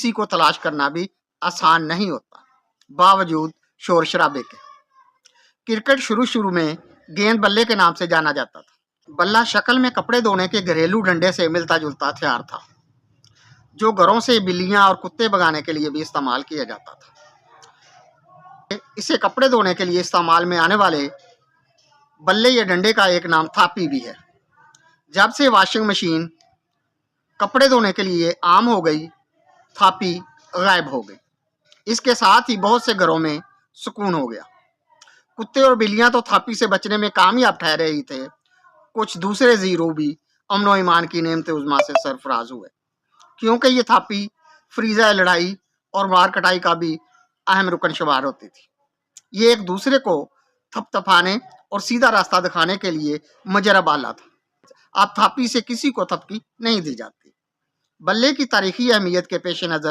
کسی کو تلاش کرنا بھی آسان نہیں ہوتا باوجود شور شرابے کے۔ کرکٹ شروع میں گیند بلے کے نام سے جانا جاتا تھا۔ بلہ شکل میں کپڑے دھونے کے گھریلو ڈنڈے سے ملتا جلتا ہتھیار تھا جو گھروں سے بلیاں اور کتے بھگانے کے لیے بھی استعمال کیا جاتا تھا۔ اسے کپڑے دھونے کے لیے استعمال میں آنے والے بلے یا ڈنڈے کا ایک نام تھاپی بھی ہے۔ جب سے واشنگ مشین کپڑے دھونے کے لیے عام ہو گئی، تھاپی غائب ہو گئی۔ اس کے ساتھ ہی بہت سے گھروں میں سکون ہو گیا۔ کتے اور بلیاں تو تھاپی سے بچنے میں کامیاب ٹھہرے ہی تھے، کچھ دوسرے زیرو بھی امن و ایمان کی نعمت عظمیٰ سے سرفراز ہوئے، کیونکہ یہ تھاپی فریضہ لڑائی اور مار کٹائی کا بھی اہم رکن شمار ہوتی تھی۔ یہ ایک دوسرے کو تھپ تھپانے اور سیدھا راستہ دکھانے کے لیے مجرب آلہ تھا۔ اب تھاپی سے کسی کو تھپکی نہیں دی جاتی۔ بلے کی تاریخی اہمیت کے پیش نظر